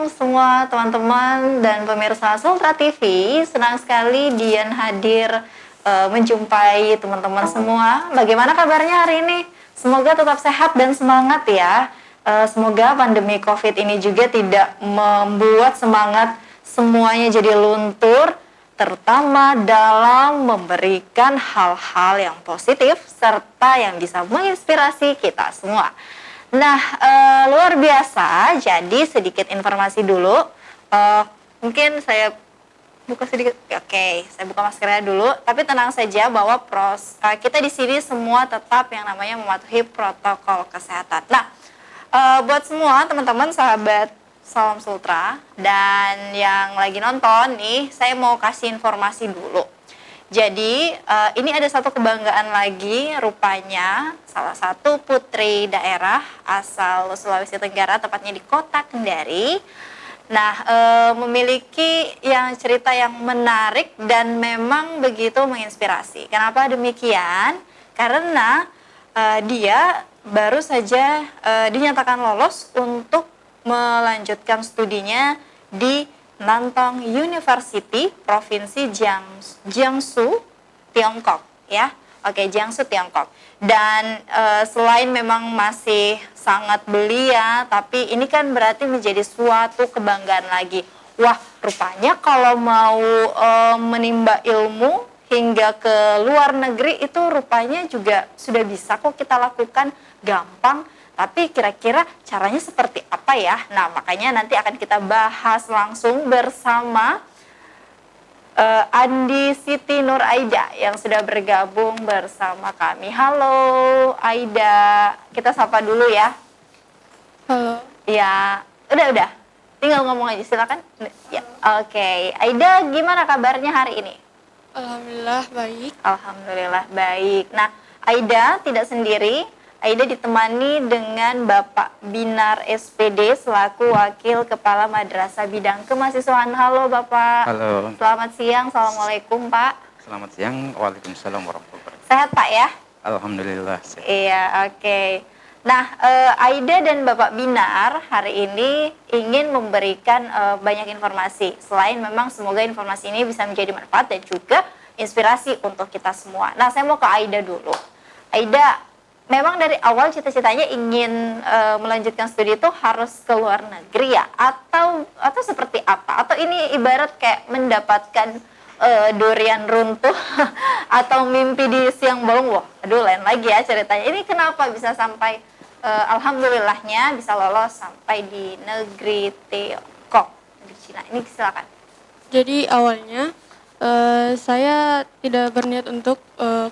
semua teman-teman dan pemirsa Sultra TV. Senang sekali Dian hadir menjumpai teman-teman semua. Bagaimana kabarnya hari ini? Semoga tetap sehat dan semangat ya. Semoga pandemi COVID ini juga tidak membuat semangat semuanya jadi luntur, terutama dalam memberikan hal-hal yang positif serta yang bisa menginspirasi kita semua. Nah, luar biasa. Jadi sedikit informasi dulu. Mungkin saya buka sedikit. Oke, saya buka maskernya dulu. Tapi tenang saja bahwa kita di sini semua tetap yang namanya mematuhi protokol kesehatan. Nah, buat semua teman-teman sahabat Salam Sultra dan yang lagi nonton nih, saya mau kasih informasi dulu. Jadi ini ada satu kebanggaan lagi, rupanya salah satu putri daerah asal Sulawesi Tenggara, tepatnya di kota Kendari. Nah, memiliki cerita yang menarik dan memang begitu menginspirasi. Kenapa demikian? Karena dia baru saja dinyatakan lolos untuk melanjutkan studinya di Nantong University, Provinsi Jiangsu, Tiongkok, ya. Oke, Jiangsu, Tiongkok. Dan selain memang masih sangat belia, tapi ini kan berarti menjadi suatu kebanggaan lagi. Wah, rupanya kalau mau menimba ilmu hingga ke luar negeri itu rupanya juga sudah bisa kok kita lakukan, gampang. Tapi kira-kira caranya seperti apa ya? Nah, makanya nanti akan kita bahas langsung bersama Andi Siti Nur Aida yang sudah bergabung bersama kami. Halo Aida, kita sapa dulu ya. Halo. Ya, udah. Tinggal ngomong aja, silakan. Ya, oke. Aida, gimana kabarnya hari ini? Alhamdulillah baik. Alhamdulillah baik. Nah, Aida tidak sendiri. Aida ditemani dengan Bapak Binar SPD selaku Wakil Kepala Madrasah Bidang Kemahasiswaan. Halo Bapak. Halo. Selamat siang. Assalamualaikum Pak. Selamat siang. Waalaikumsalam warahmatullahi wabarakatuh. Sehat Pak ya? Alhamdulillah sehat. Iya, oke. Nah, Aida dan Bapak Binar hari ini ingin memberikan banyak informasi. Selain memang semoga informasi ini bisa menjadi manfaat dan juga inspirasi untuk kita semua. Nah, saya mau ke Aida dulu. Aida, memang dari awal cita-citanya ingin melanjutkan studi itu harus ke luar negeri ya? Atau seperti apa? Atau ini ibarat kayak mendapatkan durian runtuh atau mimpi di siang bolong? Wah, aduh lain lagi ya ceritanya. Ini kenapa bisa sampai alhamdulillahnya bisa lolos sampai di negeri Tiongkok, di Cina. Ini silakan. Jadi awalnya saya tidak berniat untuk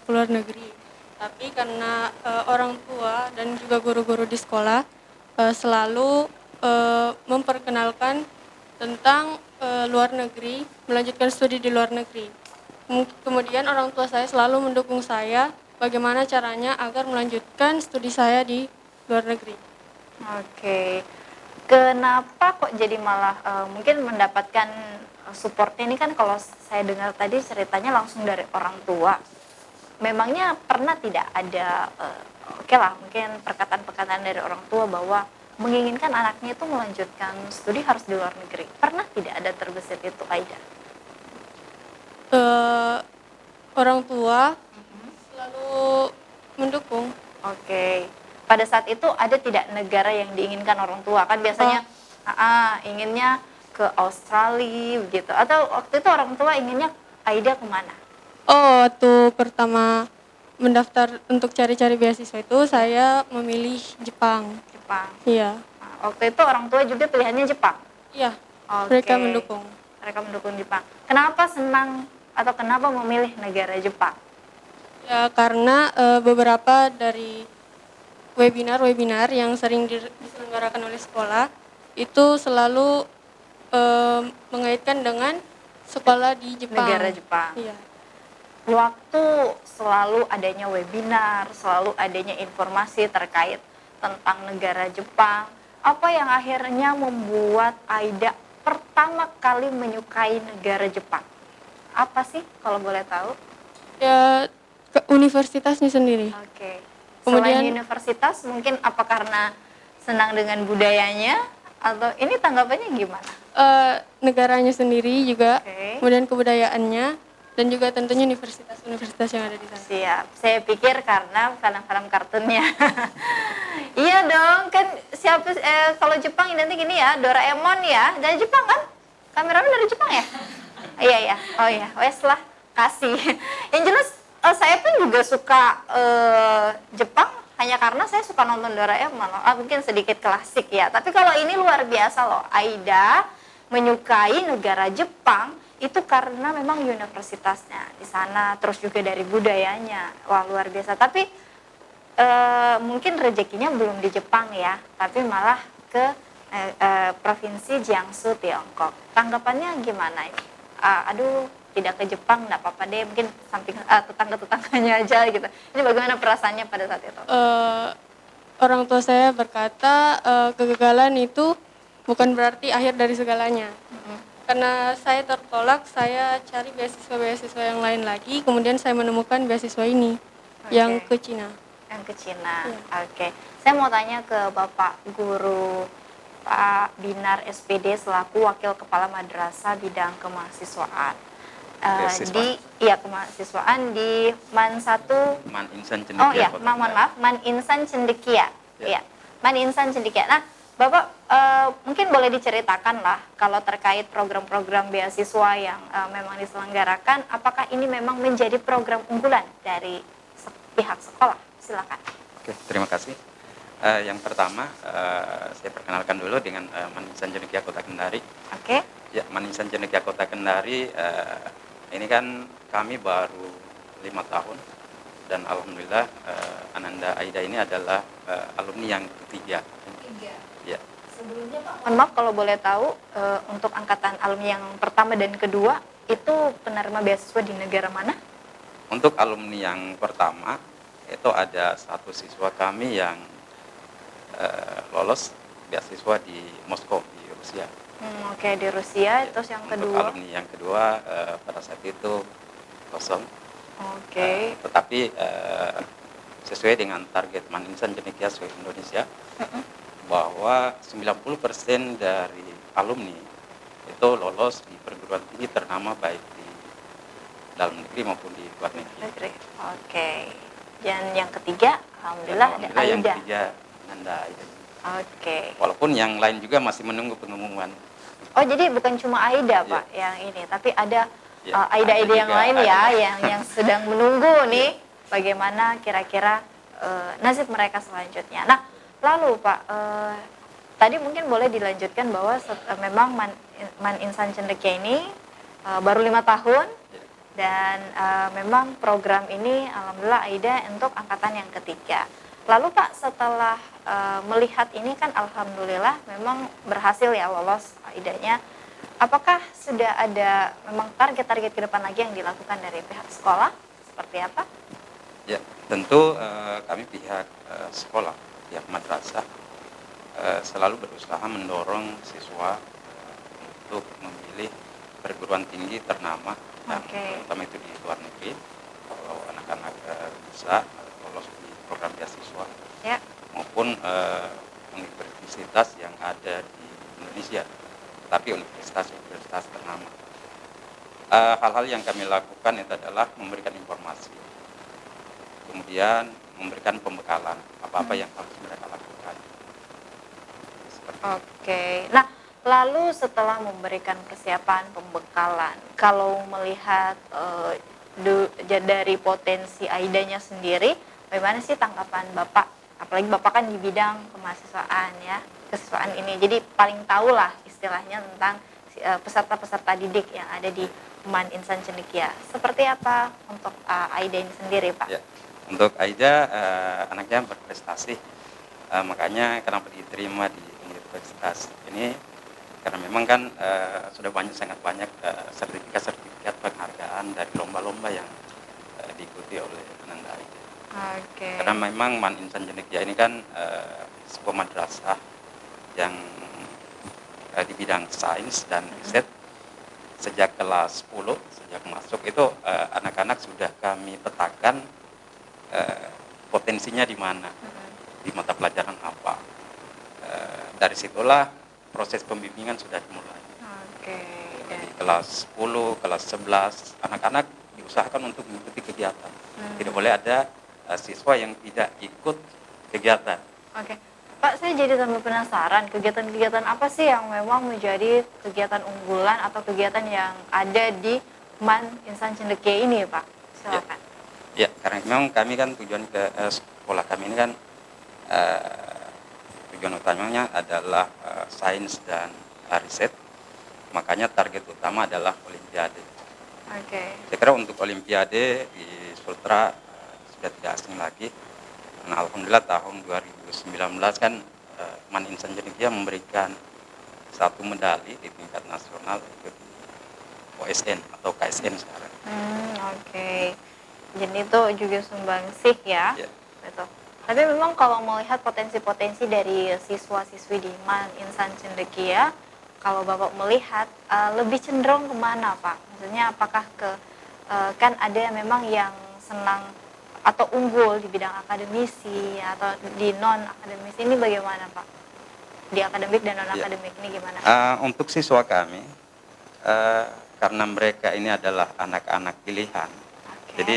keluar negeri, tapi karena orang tua dan juga guru-guru di sekolah selalu memperkenalkan tentang luar negeri, melanjutkan studi di luar negeri. Kemudian orang tua saya selalu mendukung saya bagaimana caranya agar melanjutkan studi saya di luar negeri. Oke. Kenapa kok jadi malah mungkin mendapatkan supportnya ini kan kalau saya dengar tadi ceritanya langsung dari orang tua. Memangnya pernah tidak ada oke lah mungkin perkataan-perkataan dari orang tua bahwa menginginkan anaknya itu melanjutkan studi harus di luar negeri? Pernah tidak ada terbesit itu, Aida? Orang tua selalu mendukung. Oke. Pada saat itu ada tidak negara yang diinginkan orang tua? Kan biasanya inginnya ke Australia begitu. Atau waktu itu orang tua inginnya Aida kemana? Oh, waktu pertama mendaftar untuk cari-cari beasiswa itu saya memilih Jepang. Jepang. Iya. Nah, waktu itu orang tua juga pilihannya Jepang? Iya. Oke. Mereka mendukung. Mereka mendukung Jepang. Kenapa senang atau kenapa memilih negara Jepang? Ya karena beberapa dari webinar yang sering diselenggarakan oleh sekolah itu selalu mengaitkan dengan sekolah di Jepang. Negara Jepang. Iya. Waktu selalu adanya webinar, selalu adanya informasi terkait tentang negara Jepang. Apa yang akhirnya membuat Aida pertama kali menyukai negara Jepang? Apa sih kalau boleh tahu? Ya ke universitasnya sendiri. Oke. Kemudian Selain universitas, mungkin apa karena senang dengan budayanya Atau ini tanggapannya gimana? Negaranya sendiri juga, Oke. kemudian kebudayaannya, dan juga tentunya universitas-universitas yang ada di sana. Siap. Saya pikir karena film-film kartunnya. Iya dong, kan kalau Jepang identik ini ya, Doraemon ya, dari Jepang kan? Kameramen dari Jepang ya? Iya ya. Oh iya, wes lah, kasih. Yang jelas saya pun juga suka Jepang hanya karena saya suka nonton Doraemon loh. Mungkin sedikit klasik ya, tapi kalau ini luar biasa loh. Aida menyukai negara Jepang itu karena memang universitasnya di sana, terus juga dari budayanya. Wah, luar biasa. Tapi mungkin rezekinya belum di Jepang ya, tapi malah ke provinsi Jiangsu, Tiongkok. Tanggapannya gimana ini? Aduh, tidak ke Jepang, nggak apa-apa deh, mungkin samping tetangga-tetangganya aja gitu. Ini bagaimana perasaannya pada saat itu? Orang tua saya berkata kegagalan itu bukan berarti akhir dari segalanya. Karena saya tertolak, saya cari beasiswa-beasiswa yang lain lagi, kemudian saya menemukan beasiswa ini yang ke Cina. Yang ke Cina. Iya. Oke. Saya mau tanya ke Bapak Guru Pak Binar SPD selaku Wakil Kepala Madrasah bidang kemahasiswaan. Kemahasiswaan di Man 1. Man Insan Oh Cendekia iya, Kota mohon Kendari. maaf, Man Insan Cendekia. Ya. Iya. Man Insan Cendekia. Nah, Bapak mungkin boleh diceritakan lah kalau terkait program-program beasiswa yang memang diselenggarakan, apakah ini memang menjadi program unggulan dari pihak sekolah? Silakan. Oke, terima kasih. Yang pertama, saya perkenalkan dulu dengan Man Insan Cendekia Kota Kendari. Oke. Ya, Man Insan Cendekia Kota Kendari, ini kan kami baru 5 tahun, dan alhamdulillah Ananda Aida ini adalah alumni yang ketiga. Ya. Sebelumnya Pak, mohon maaf kalau boleh tahu untuk angkatan alumni yang pertama dan kedua itu penerima beasiswa di negara mana? Untuk alumni yang pertama itu ada satu siswa kami yang lolos beasiswa di Moskow di Rusia. Oke, di Rusia. Terus yang Untuk kedua? alumni yang kedua pada saat itu kosong. Oke. Tetapi sesuai dengan target Man Insan Cendekia Indonesia, bahwa 90% dari alumni itu lolos di perguruan tinggi ternama baik di dalam negeri maupun di luar negeri. Oke. Dan yang ketiga, alhamdulillah ada Alhamdulillah yang Aida. ketiga Nanda Aida. Oke. Walaupun yang lain juga masih menunggu pengumuman. Oh, jadi bukan cuma Aida, Iya. Pak, yang ini, tapi ada Ya, Aida-Aida ada yang juga, lain ada. ya, yang sedang menunggu nih bagaimana kira-kira nasib mereka selanjutnya. Nah, lalu Pak, tadi mungkin boleh dilanjutkan bahwa memang Man Insan Cendekia ini baru 5 tahun dan memang program ini alhamdulillah Aida untuk angkatan yang ketiga. Lalu Pak, setelah melihat ini kan alhamdulillah memang berhasil ya lolos Aidanya. Apakah sudah ada memang target-target ke depan lagi yang dilakukan dari pihak sekolah? Seperti apa? Ya, tentu kami pihak sekolah, pihak madrasah selalu berusaha mendorong siswa untuk memilih perguruan tinggi ternama, yang terutama itu di luar negeri. Kalau anak-anak bisa lolos di program beasiswa, Ya. maupun universitas yang ada di Indonesia, tapi universitas ternama. Hal-hal yang kami lakukan itu adalah memberikan informasi, kemudian memberikan pembekalan apa-apa yang harus mereka lakukan. Oke. Nah, lalu setelah memberikan persiapan pembekalan, kalau melihat dari potensi Aidanya sendiri, bagaimana sih tanggapan Bapak? Apalagi Bapak kan di bidang kemahasiswaan ya, kesiswaan ini. Jadi paling tahu lah istilahnya tentang peserta-peserta didik yang ada di Man Insan Cendekia. Seperti apa untuk Aida ini sendiri, Pak? Ya, untuk Aida anaknya berprestasi, makanya kenapa diterima di universitas ini, karena memang kan sudah sangat banyak sertifikat penghargaan dari lomba-lomba yang diikuti oleh Ananda Aida. Oke. Karena memang Man Insan Cendekia ini kan sebuah madrasah yang di bidang sains dan riset. Sejak kelas 10, sejak masuk itu anak-anak sudah kami petakan potensinya di mana, di mata pelajaran apa. Dari situlah proses pembimbingan sudah dimulai. Oke. Dan, Di kelas 10, kelas 11, anak-anak diusahakan untuk mengikuti kegiatan. Tidak boleh ada siswa yang tidak ikut kegiatan. oke. Pak, saya jadi tambah penasaran, kegiatan-kegiatan apa sih yang memang menjadi kegiatan unggulan atau kegiatan yang ada di MAN Insan Cendekia ini, Pak? Silakan. Ya, karena memang kami kan tujuan sekolah kami ini kan tujuan utamanya adalah sains dan riset. Makanya target utama adalah olimpiade. Oke. Saya kira untuk olimpiade di Sultra sudah tidak asing lagi. Karena alhamdulillah tahun 2019 kan MAN Insan Cendekia memberikan satu medali di tingkat nasional itu di OSN atau KSN sekarang. Oke. Jadi itu juga sumbangsih ya. Ya. Betul. Tapi memang kalau melihat potensi-potensi dari siswa-siswi di MAN Insan Cendekia, kalau Bapak melihat lebih cenderung kemana, Pak? Maksudnya apakah kan ada yang memang yang senang atau unggul di bidang akademisi atau di non akademisi, ini bagaimana, Pak? Di akademik dan non akademik ini gimana? Untuk siswa kami, karena mereka ini adalah anak-anak pilihan, Oke. jadi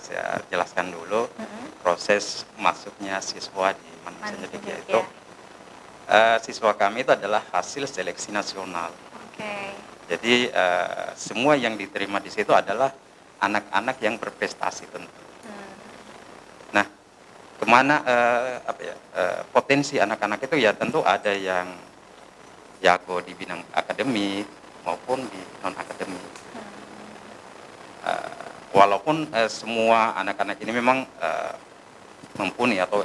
saya jelaskan dulu proses masuknya siswa di MAN Insan Cendekia itu. Siswa kami itu adalah hasil seleksi nasional. Oke. Jadi semua yang diterima di situ adalah anak-anak yang berprestasi tentu. Nah, kemana potensi anak-anak itu ya tentu ada yang jago di bidang akademik maupun di non akademik. Walaupun semua anak-anak ini memang mumpuni atau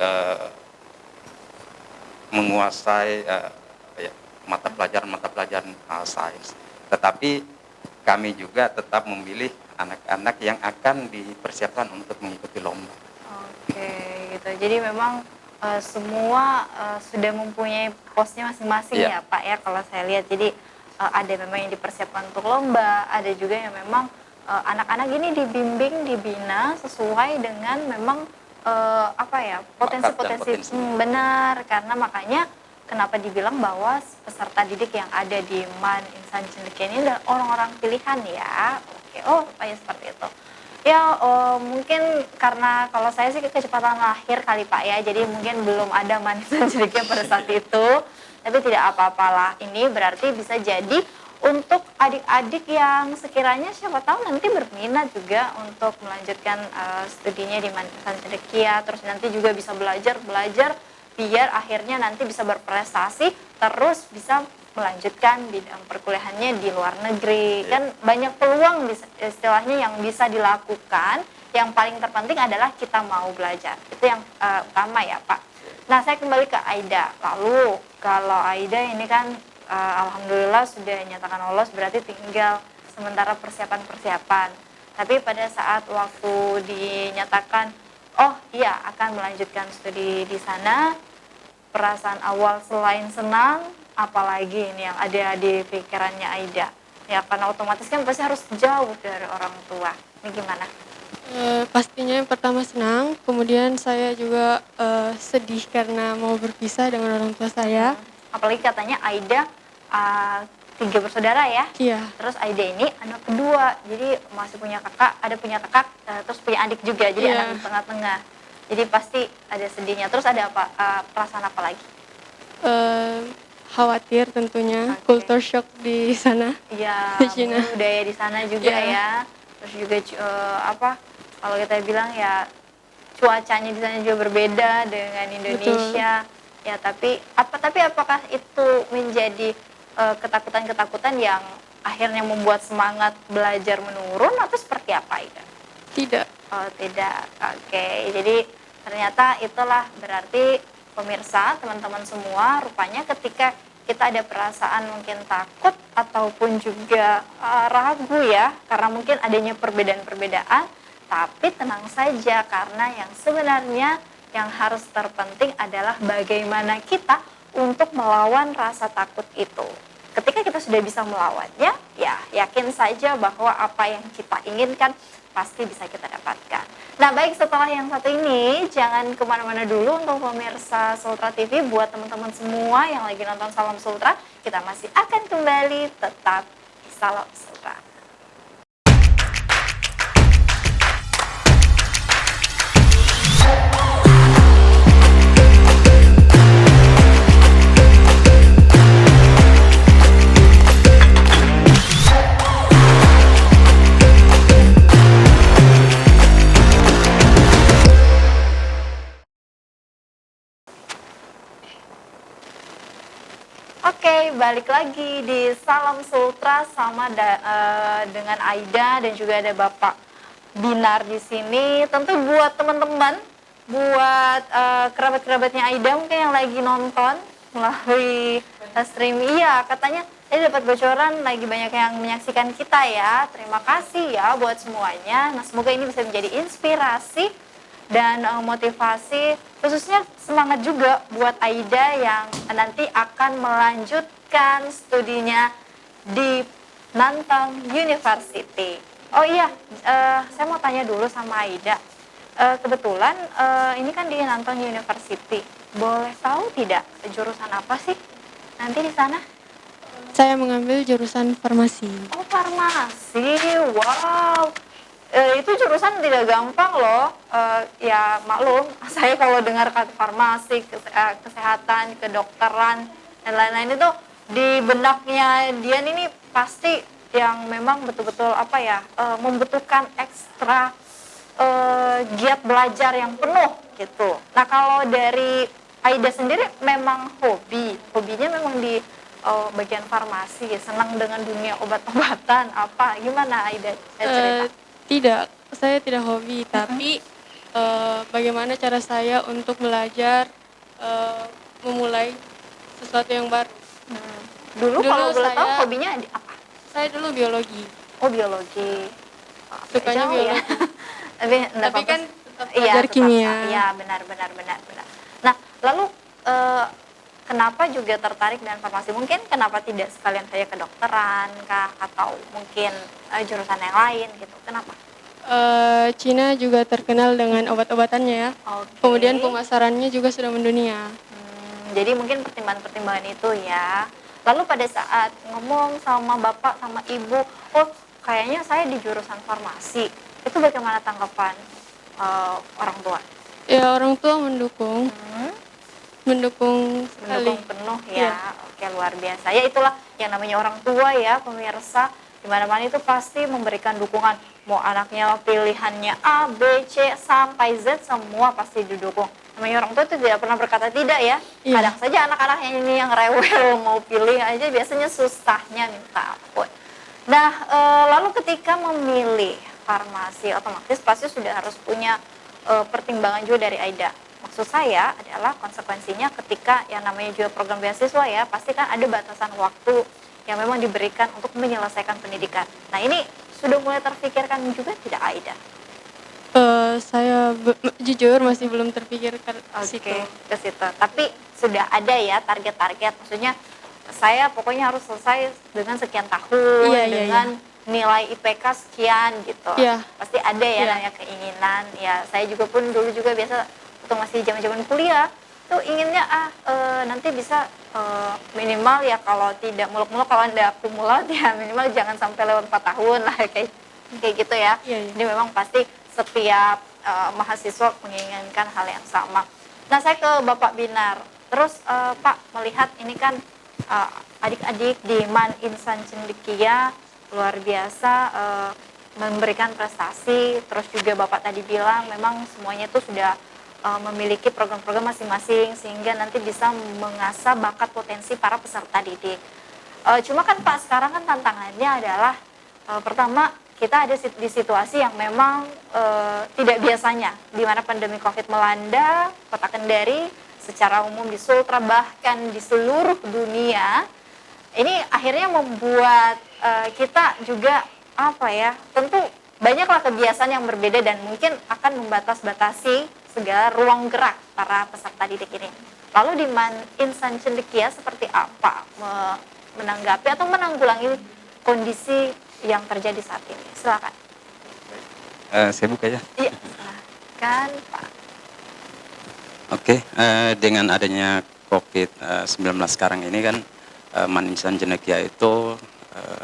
menguasai mata pelajaran sains, tetapi kami juga tetap memilih anak-anak yang akan dipersiapkan untuk mengikuti lomba. Oke, gitu. Jadi memang semua sudah mempunyai posnya masing-masing Iya. ya, Pak ya. Kalau saya lihat, jadi ada memang yang dipersiapkan untuk lomba, ada juga yang memang anak-anak ini dibimbing, dibina sesuai dengan memang potensi-potensi. potensi. Benar, karena makanya kenapa dibilang bahwa peserta didik yang ada di MAN Insan Cendekia ini adalah orang-orang pilihan ya. Oke, supaya seperti itu. Ya, mungkin karena kalau saya sih kecepatan lahir kali Pak ya, jadi mungkin belum ada MAN Insan Cendekia pada saat itu. Tapi tidak apa-apalah, ini berarti bisa jadi untuk adik-adik yang sekiranya siapa tahu nanti berminat juga untuk melanjutkan studinya di MAN Insan Cendekia, terus nanti juga bisa belajar biar akhirnya nanti bisa berprestasi, terus bisa melanjutkan bidang perkuliahannya di luar negeri. Kan banyak peluang istilahnya yang bisa dilakukan. Yang paling terpenting adalah kita mau belajar. Itu yang utama ya, Pak. Nah, saya kembali ke Aida. Lalu kalau Aida ini kan alhamdulillah sudah nyatakan lolos, berarti tinggal sementara persiapan. Tapi pada saat waktu dinyatakan iya akan melanjutkan studi di sana, perasaan awal selain senang, apalagi ini yang ada di pikirannya Aida? Ya karena otomatis kan pasti harus jauh dari orang tua. Ini gimana? Pastinya yang pertama senang, kemudian saya juga sedih karena mau berpisah dengan orang tua saya. Apalagi katanya Aida 3 bersaudara ya. Iya, Terus Aida ini anak kedua, jadi masih punya kakak, terus punya adik juga, jadi Iya. anak di tengah-tengah. Jadi pasti ada sedihnya. Terus ada apa? Perasaan apa lagi? khawatir tentunya, Oke. culture shock di sana. Iya, Di Cina. mungkin budaya di sana juga Iya. ya. Terus juga kalau kita bilang ya cuacanya di sana juga berbeda dengan Indonesia. Ya, tapi apakah itu menjadi ketakutan-ketakutan yang akhirnya membuat semangat belajar menurun atau seperti apa itu? Tidak. Oh, tidak. Oke. Jadi ternyata itulah berarti pemirsa, teman-teman semua, rupanya ketika kita ada perasaan mungkin takut ataupun juga ragu ya, karena mungkin adanya perbedaan-perbedaan, tapi tenang saja karena yang sebenarnya yang harus terpenting adalah bagaimana kita untuk melawan rasa takut itu. Ketika kita sudah bisa melawannya, ya yakin saja bahwa apa yang kita inginkan pasti bisa kita dapatkan. Nah, baik, setelah yang satu ini, jangan kemana-mana dulu untuk pemirsa Sultra TV. Buat teman-teman semua yang lagi nonton Salam Sultra, kita masih akan kembali tetap di Salam Sultra. Oke, balik lagi di Salam Sultra dengan Aida dan juga ada Bapak Binar di sini. Tentu buat teman-teman, buat kerabat-kerabatnya Aida mungkin yang lagi nonton melalui stream, iya katanya dapat bocoran lagi banyak yang menyaksikan kita ya. Terima kasih ya buat semuanya. Nah, semoga ini bisa menjadi inspirasi dan motivasi, khususnya semangat juga buat Aida yang nanti akan melanjutkan studinya di Nantong University. Oh iya, saya mau tanya dulu sama Aida. Kebetulan ini kan di Nantong University. Boleh tahu tidak jurusan apa sih nanti di sana? Saya mengambil jurusan farmasi. Oh, farmasi. Wow. Itu jurusan tidak gampang loh. Ya maklum, saya kalau dengar kata farmasi, kesehatan, kedokteran dan lain-lain itu di benaknya Dian ini pasti yang memang betul-betul membutuhkan ekstra giat belajar yang penuh gitu. Nah, kalau dari Aida sendiri memang hobinya memang di bagian farmasi, senang dengan dunia obat-obatan apa gimana Aida cerita? Tidak, saya tidak hobi, tapi bagaimana cara saya untuk belajar, memulai sesuatu yang baru. Dulu kalau boleh tahu saya- hobinya apa? Saya dulu biologi, Oh, biologi. sukanya Jauh ya. biologi. Tapi enggak Tapi apa-apa. kan tetap Iya, belajar tetap kimia. Iya, benar. Nah, lalu kenapa juga tertarik dengan farmasi? Mungkin kenapa tidak sekalian saja kedokteran kah, atau mungkin jurusan yang lain gitu? Kenapa? Cina juga terkenal dengan obat-obatannya ya. Oke. Kemudian pemasarannya juga sudah mendunia. Jadi mungkin pertimbangan-pertimbangan itu ya. Lalu pada saat ngomong sama bapak sama ibu, oh kayaknya saya di jurusan farmasi, itu bagaimana tanggapan orang tua? Ya orang tua mendukung Mendukung sekali. penuh ya. Iya. Oke, luar biasa. Ya itulah yang namanya orang tua ya, pemirsa. Di mana-mana itu pasti memberikan dukungan. Mau anaknya pilihannya A, B, C sampai Z, semua pasti didukung. Namanya orang tua itu tidak pernah berkata tidak ya. Iya. Kadang saja anak-anaknya ini yang rewel mau pilih aja biasanya susahnya minta ampun. Nah, lalu ketika memilih farmasi otomatis pasti sudah harus punya pertimbangan juga dari Aida. Maksud saya adalah konsekuensinya ketika yang namanya juga program beasiswa ya, pasti kan ada batasan waktu yang memang diberikan untuk menyelesaikan pendidikan. Nah, ini sudah mulai terpikirkan juga tidak Aida? Saya jujur masih belum terpikir ke situ. Oke, ke situ. Tapi sudah ada ya target-target, maksudnya saya pokoknya harus selesai dengan sekian tahun, Iya, dengan nilai IPK sekian gitu. Iya. Pasti ada ya Iya. namanya keinginan. Ya, saya juga pun dulu juga biasa waktu masih zaman-zaman kuliah tuh inginnya nanti bisa minimal ya kalau tidak muluk-muluk, kalau Anda kumulat ya minimal jangan sampai lewat 4 tahun lah kayak gitu ya. Iya, iya. Jadi memang pasti setiap mahasiswa menginginkan hal yang sama. Nah, saya ke Bapak Binar. Terus Pak melihat ini kan adik-adik di Man Insan Cendekia luar biasa memberikan prestasi. Terus juga Bapak tadi bilang memang semuanya itu sudah memiliki program-program masing-masing sehingga nanti bisa mengasah bakat potensi para peserta didik. Cuma kan Pak sekarang kan tantangannya adalah pertama kita ada di situasi yang memang tidak biasanya, di mana pandemi COVID melanda Kota Kendari secara umum di Sultra bahkan di seluruh dunia. Ini akhirnya membuat kita juga tentu banyaklah kebiasaan yang berbeda dan mungkin akan membatas-batasi segala ruang gerak para peserta didik ini. Lalu di Man Insan Cendekia seperti apa menanggapi atau menanggulangi kondisi yang terjadi saat ini? Silakan. Saya buka ya. Iya. Silakan Pak. Oke, dengan adanya COVID-19 sekarang ini kan, Maninsan Jenekia itu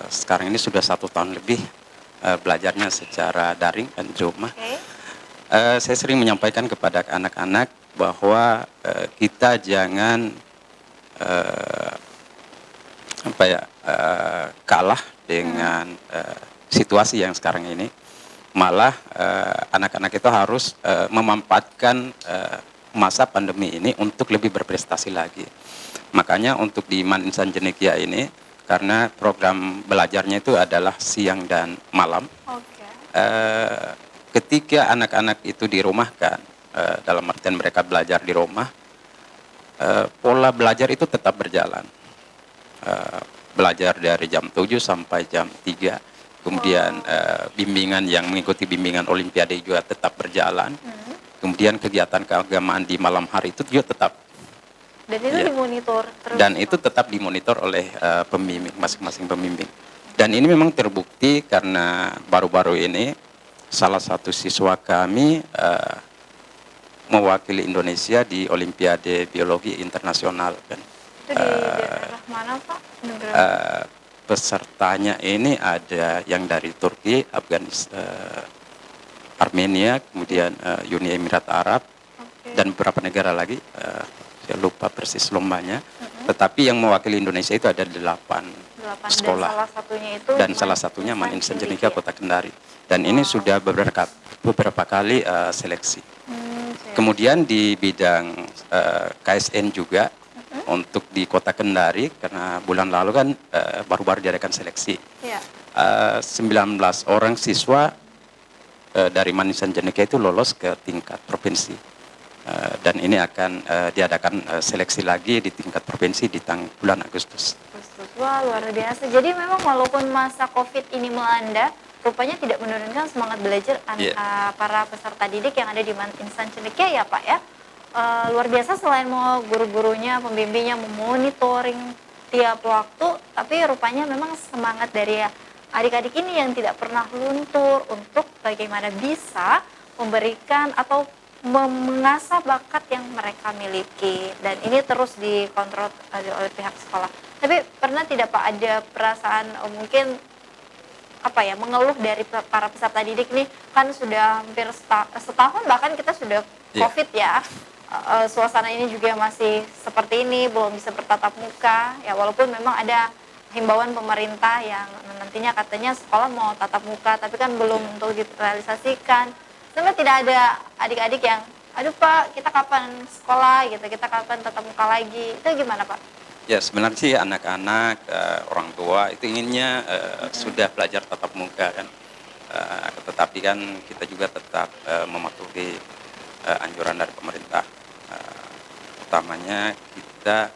sekarang ini sudah 1 tahun lebih belajarnya secara daring dan di rumah. Oke. Saya sering menyampaikan kepada anak-anak bahwa kita jangan kalah dengan situasi yang sekarang ini. Malah anak-anak itu harus memanfaatkan masa pandemi ini untuk lebih berprestasi lagi. Makanya untuk di Maninsan Jenekia ini, karena program belajarnya itu adalah siang dan malam, Oke. ketika anak-anak itu dirumahkan, dalam artian mereka belajar di rumah, pola belajar itu tetap berjalan. Belajar dari jam 7 sampai jam 3, kemudian bimbingan yang mengikuti bimbingan Olimpiade juga tetap berjalan. Kemudian kegiatan keagamaan di malam hari itu juga tetap. Dan itu Iya. dimonitor terus. Dan itu tetap dimonitor oleh pembimbing, masing-masing pembimbing. Dan ini memang terbukti karena baru-baru ini salah satu siswa kami mewakili Indonesia di Olimpiade Biologi Internasional kan. Itu di daerah mana Pak? Negara. Pesertanya ini ada yang dari Turki, Armenia, kemudian Uni Emirat Arab, Oke. dan beberapa negara lagi. Saya lupa persis lombanya. Tetapi yang mewakili Indonesia itu ada 8 8 sekolah. dan salah satunya itu Maninsan Jenekia Kota Kendari. Dan ini sudah beberapa kali seleksi. Kemudian di bidang KSN juga, untuk di Kota Kendari, karena bulan lalu kan baru-baru diadakan seleksi. Iya. 19 orang siswa dari Maninsan Jenekia itu lolos ke tingkat provinsi. Dan ini akan diadakan seleksi lagi di tingkat provinsi di bulan Agustus. Wah, luar biasa. Jadi memang walaupun masa COVID ini melanda, rupanya tidak menurunkan semangat belajar para peserta didik yang ada di Maninsan Jenekia ya Pak ya. Luar biasa, selain mau guru-gurunya, pembimbingnya memonitoring tiap waktu, tapi rupanya memang semangat dari adik-adik ini yang tidak pernah luntur untuk bagaimana bisa memberikan atau mengasah bakat yang mereka miliki, dan ini terus dikontrol oleh pihak sekolah. Tapi pernah tidak Pak ada perasaan mungkin mengeluh dari para peserta didik nih, kan sudah hampir setahun bahkan kita sudah COVID ya. Suasana ini juga masih seperti ini, belum bisa bertatap muka ya, walaupun memang ada himbauan pemerintah yang nantinya katanya sekolah mau tatap muka, tapi kan belum untuk direalisasikan. Sebenarnya tidak ada adik-adik yang, aduh Pak, kita kapan sekolah gitu, kita kapan tatap muka lagi, itu gimana Pak? Ya sebenarnya sih anak-anak, orang tua itu inginnya sudah belajar tatap muka kan, tetapi kan kita juga tetap mematuhi anjuran dari pemerintah. Utamanya kita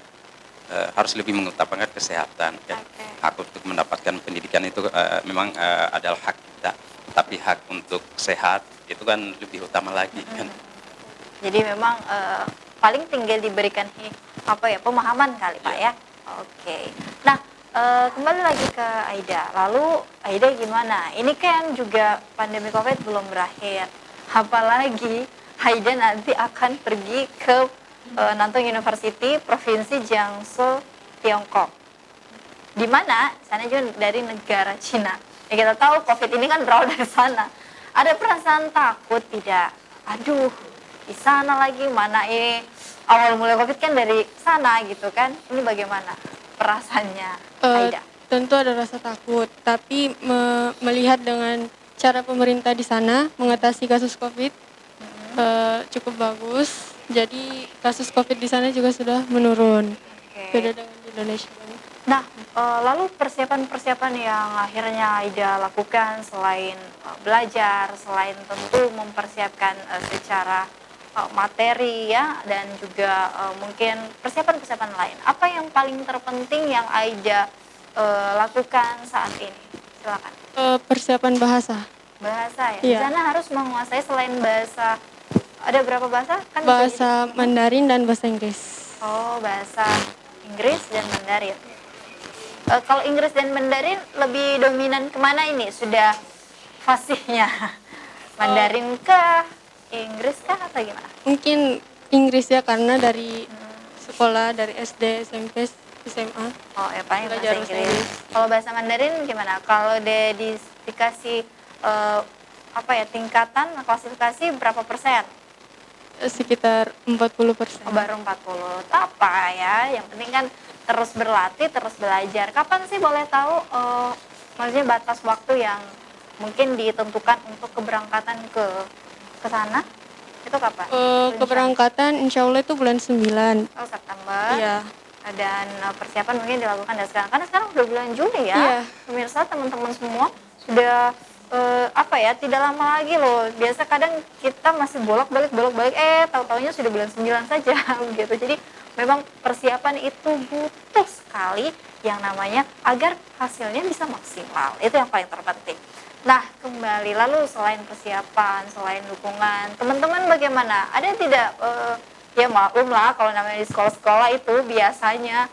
harus lebih mengutamakan kesehatan kan. Hak untuk mendapatkan pendidikan itu memang adalah hak kita, tapi hak untuk sehat itu kan lebih utama lagi kan. Jadi memang paling tinggal diberikan pemahaman kali Pak ya. Oke. Nah, kembali lagi ke Aida. Lalu Aida gimana? Ini kan juga pandemi COVID belum berakhir. Apalagi Aida nanti akan pergi ke Nantong University Provinsi Jiangsu, Tiongkok. Di mana sana juga dari negara Cina. Ya kita tahu COVID ini kan berawal dari sana. Ada perasaan takut tidak? Aduh, di sana lagi, mana awal mulai COVID kan dari sana gitu kan. Ini bagaimana perasaannya Aida? Tentu ada rasa takut, tapi melihat dengan cara pemerintah di sana mengatasi kasus COVID cukup bagus. Jadi kasus COVID di sana juga sudah menurun. Beda dengan di Indonesia. Nah, lalu persiapan-persiapan yang akhirnya Aida lakukan selain belajar, selain tentu mempersiapkan secara materi ya, dan juga mungkin persiapan-persiapan lain. Apa yang paling terpenting yang Aida lakukan saat ini? Silakan. Persiapan bahasa. Bahasa ya. Iya. Di sana harus menguasai selain bahasa, ada berapa bahasa? Kan Bahasa Mandarin dan bahasa Inggris. Oh, bahasa Inggris dan Mandarin. Kalau Inggris dan Mandarin lebih dominan kemana ini? Sudah fasihnya? Mandarin kah? Inggris kah atau gimana? Mungkin Inggris ya, karena dari sekolah dari SD, SMP, SMA Oh ya paling bahasa belajar bahasa Inggris. Inggris. Kalau bahasa Mandarin gimana? Kalau dikasih apa ya tingkatan klasifikasi berapa persen? Sekitar 40%. Oh, baru 40. Tak apa ya, yang penting kan terus berlatih, terus belajar. Kapan sih boleh tahu maksudnya batas waktu yang mungkin ditentukan untuk keberangkatan ke sana? Itu kapan? Rencana? Keberangkatan insya Allah itu bulan 9. Oh, September. Iya. Dan persiapan mungkin dilakukan dari sekarang. Karena sekarang udah bulan Juli ya. Iya. Pemirsa, teman-teman semua sudah apa ya, tidak lama lagi loh. Biasa kadang kita masih bolak-balik tahu-taunya sudah bulan 9 saja gitu. Jadi memang persiapan itu butuh sekali yang namanya agar hasilnya bisa maksimal. Itu yang paling terpenting. Nah, kembali lalu selain persiapan, selain dukungan, teman-teman bagaimana? Ada tidak ya maklum lah kalau namanya di sekolah-sekolah itu biasanya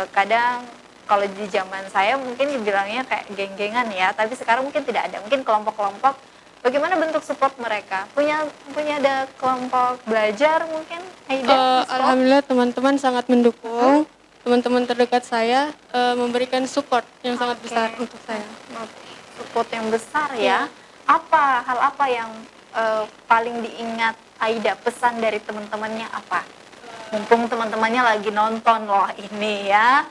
kadang kalau di zaman saya mungkin dibilangnya kayak geng-gengan ya, tapi sekarang mungkin tidak ada, mungkin kelompok-kelompok. Bagaimana bentuk support mereka? Punya ada kelompok belajar mungkin? Aida, di sekolah? Alhamdulillah teman-teman sangat mendukung. Teman-teman terdekat saya memberikan support yang sangat Oke. besar untuk saya. Support yang besar ya. Hal apa yang paling diingat Aida, pesan dari teman-temannya apa? Mumpung teman-temannya lagi nonton loh ini ya.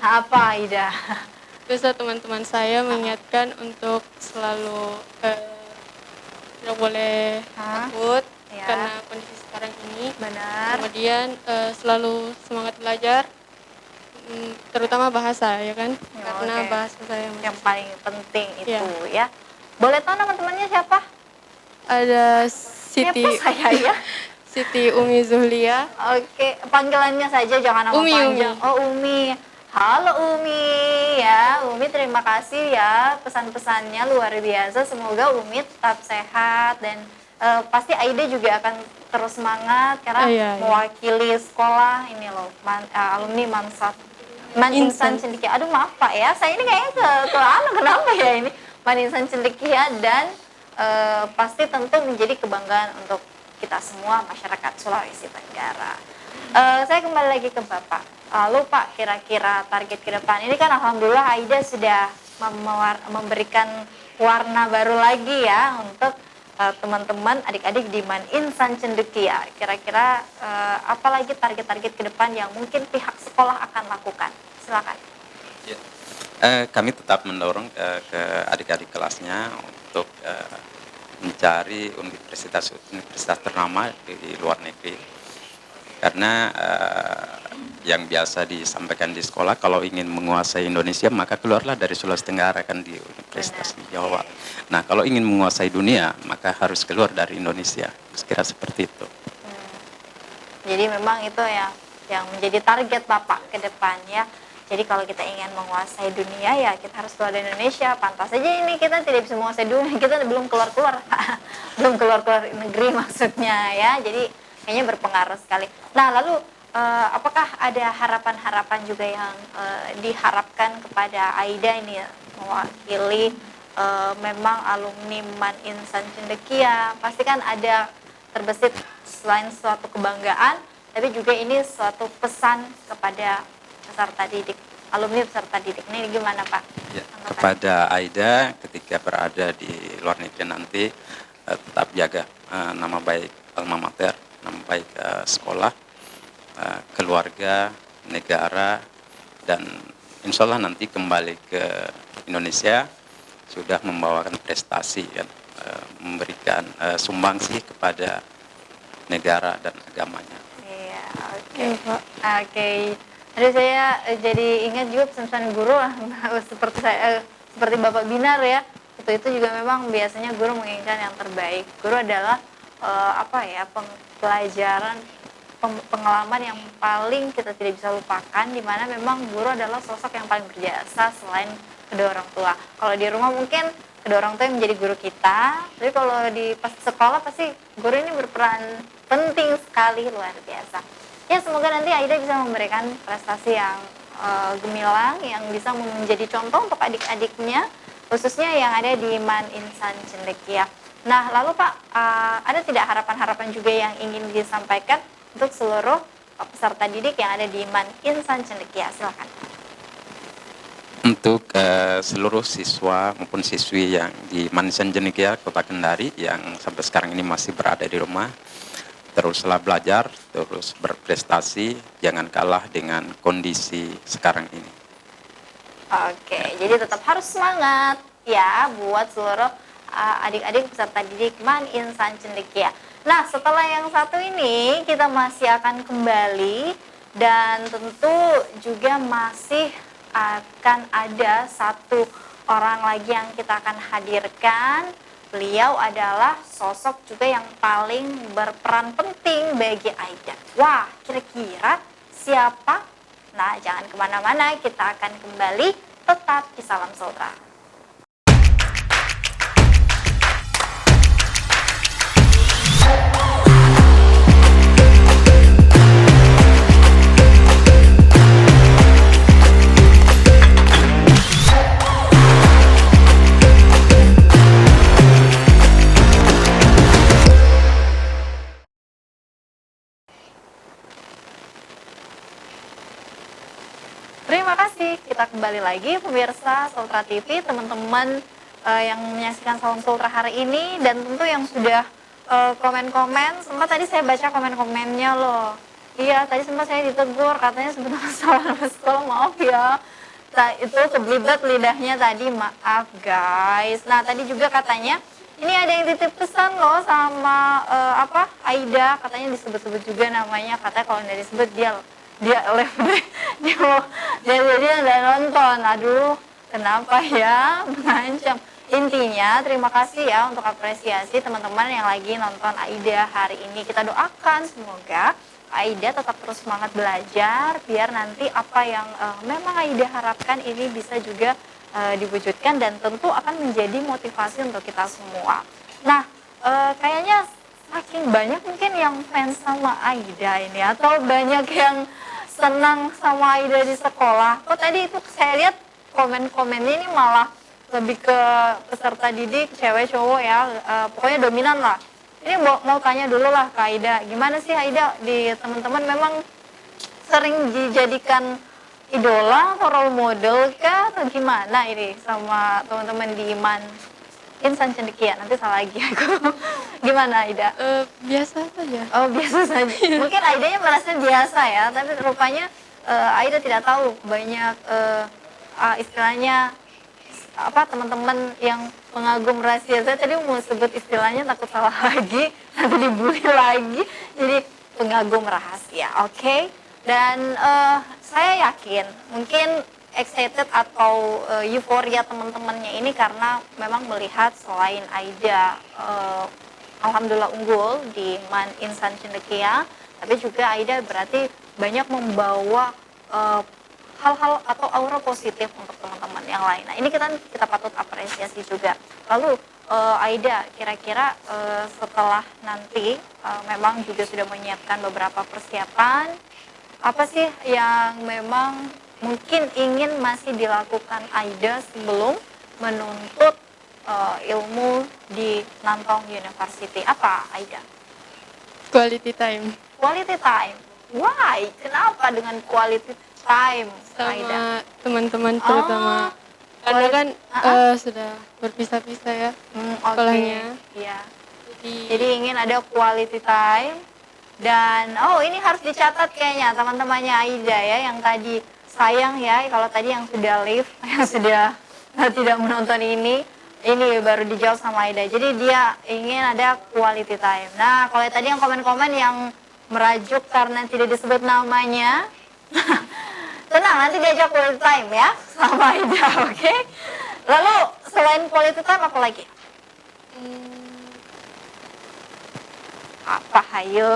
Apa Aida? Biasa teman-teman saya mengingatkan untuk selalu tidak boleh Hah? takut Ya. karena kondisi sekarang ini. Benar. Kemudian selalu semangat belajar, terutama bahasa ya kan, karena oke. bahasa saya Yang paling penting itu Iya. ya. Boleh tahu nama temannya siapa? ada Siapa Siti saya ya? Siti Umi Zuhlia. Oke, panggilannya saja jangan nama Umi, panjang. Umi. Oh, Umi. Halo Umi ya. Umi terima kasih ya pesan-pesannya luar biasa. Semoga Umi tetap sehat dan pasti Aida juga akan terus semangat karena Iya. mewakili sekolah ini loh, alumni Man Insan Cendekia. Aduh maaf Pak ya, saya ini kayaknya kenapa ya ini Man Insan Cendekia dan pasti tentu menjadi kebanggaan untuk kita semua masyarakat Sulawesi Tenggara. Saya kembali lagi ke Bapak. Lalu Pak, kira-kira target ke depan ini kan alhamdulillah Aida sudah memberikan warna baru lagi ya untuk teman-teman adik-adik di Man Insan Cendekia. Kira-kira apa lagi target-target ke depan yang mungkin pihak sekolah akan lakukan? Silakan. Ya. Kami tetap mendorong ke adik-adik kelasnya untuk mencari universitas ternama di luar negeri, karena yang biasa disampaikan di sekolah, kalau ingin menguasai Indonesia maka keluarlah dari Sulawesi Tenggara kan di Universitas di Jawa. Nah kalau ingin menguasai dunia maka harus keluar dari Indonesia. Sekira seperti itu. Jadi memang itu yang menjadi target Bapak ke depannya. Jadi kalau kita ingin menguasai dunia ya kita harus keluar dari Indonesia. Pantas saja ini kita tidak bisa menguasai dunia, kita belum keluar-keluar. Belum keluar-keluar negeri maksudnya ya. Jadi kayaknya berpengaruh sekali. Nah, lalu apakah ada harapan-harapan juga yang diharapkan kepada Aida ini ya, mewakili memang alumni Man Insan Cendekia? Pasti kan ada terbesit selain suatu kebanggaan, tapi juga ini suatu pesan kepada peserta didik, alumni peserta didik. Ini gimana Pak? Ya, kepada Aida ketika berada di luar negeri nanti tetap jaga nama baik alma mater, nama baik sekolah, keluarga, negara, dan insya Allah nanti kembali ke Indonesia sudah membawakan prestasi kan, memberikan sumbangsi kepada negara dan agamanya. Iya, oke. Iya, Pak. Oke. Aduh saya jadi ingat juga pesan-pesan guru lah seperti Bapak Binar ya. Itu juga memang biasanya guru menginginkan yang terbaik. Guru adalah pelajaran pengalaman yang paling kita tidak bisa lupakan, di mana memang guru adalah sosok yang paling berjasa selain kedua orang tua. Kalau di rumah mungkin kedua orang tua yang menjadi guru kita, tapi kalau di sekolah pasti guru ini berperan penting sekali, luar biasa. Ya semoga nanti Aida bisa memberikan prestasi yang gemilang, yang bisa menjadi contoh untuk adik-adiknya, khususnya yang ada di Man Insan Cendekia. Nah, lalu Pak, ada tidak harapan-harapan juga yang ingin disampaikan untuk seluruh peserta didik yang ada di MAN Insan Cendekia? Silakan. Untuk seluruh siswa maupun siswi yang di MAN Insan Cendekia Kota Kendari yang sampai sekarang ini masih berada di rumah, teruslah belajar, terus berprestasi, jangan kalah dengan kondisi sekarang ini. Oke, jadi tetap harus semangat ya buat seluruh adik-adik peserta didik MAN Insan Cendekia. Nah, setelah yang satu ini kita masih akan kembali dan tentu juga masih akan ada satu orang lagi yang kita akan hadirkan. Beliau adalah sosok juga yang paling berperan penting bagi Aida. Wah, kira-kira siapa? Nah, jangan kemana-mana, kita akan kembali tetap di Salam Sultra. Terima kasih, kita kembali lagi pemirsa Sultra TV, teman-teman yang menyaksikan Salam Sultra hari ini, dan tentu yang sudah komen-komen. Sempat tadi saya baca komen-komennya loh. Iya, tadi sempat saya ditegur, katanya sebenarnya salah nama sekolah, maaf ya. Nah, itu kebelibat lidahnya tadi, maaf guys. Nah, tadi juga katanya ini ada yang titip pesan loh sama Aida, katanya disebut-sebut juga namanya, katanya kalau nggak disebut dia dia udah nonton. Aduh, kenapa ya mengancam. Intinya terima kasih ya untuk apresiasi teman-teman yang lagi nonton Aida hari ini. Kita doakan semoga Aida tetap terus semangat belajar biar nanti apa yang memang Aida harapkan ini bisa juga diwujudkan dan tentu akan menjadi motivasi untuk kita semua. Nah, kayaknya saking banyak mungkin yang fans sama Aida ini, atau banyak yang senang sama Aida di sekolah. Kok tadi itu saya lihat komen-komennya ini malah lebih ke peserta didik, cewek cowok ya, pokoknya dominan lah. Ini mau tanya dulu lah ke Aida, gimana sih Aida di teman-teman memang sering dijadikan idola atau role model kah atau gimana ini sama teman-teman di MAN Insan Cendekia? Nanti salah lagi aku. Gimana Aida? Biasa saja. Oh, biasa saja. Mungkin Aidanya merasa biasa ya, tapi rupanya Aida tidak tahu banyak istilahnya teman-teman yang pengagum rahasia. Saya tadi mau sebut istilahnya takut salah lagi, nanti dibully lagi. Jadi pengagum rahasia, oke? Dan saya yakin mungkin excited atau euforia teman-temannya ini karena memang melihat selain Aida alhamdulillah unggul di MAN Insan Cendekia, tapi juga Aida berarti banyak membawa hal-hal atau aura positif untuk teman-teman yang lain. Nah, ini kita patut apresiasi juga. Lalu Aida, kira-kira setelah nanti memang juga sudah menyiapkan beberapa persiapan, apa sih yang memang mungkin ingin masih dilakukan Aida sebelum menuntut ilmu di Nantong University? Apa Aida? Quality time Quality time. Why? Kenapa dengan quality time, Aida? sama teman-teman terutama karena kan sudah berpisah-pisah ya sekolahnya. Iya. Jadi Jadi ingin ada quality time dan ini harus dicatat kayaknya teman-temannya Aida ya yang tadi. Sayang ya kalau tadi yang sudah live yang sudah tidak menonton ini baru dijawab sama Aida. Jadi dia ingin ada quality time. Nah, kalau tadi yang komen-komen yang merajuk karena tidak disebut namanya, tenang, nanti diajak quality time ya sama Aida, oke? Lalu selain quality time apa lagi? Apa hayo?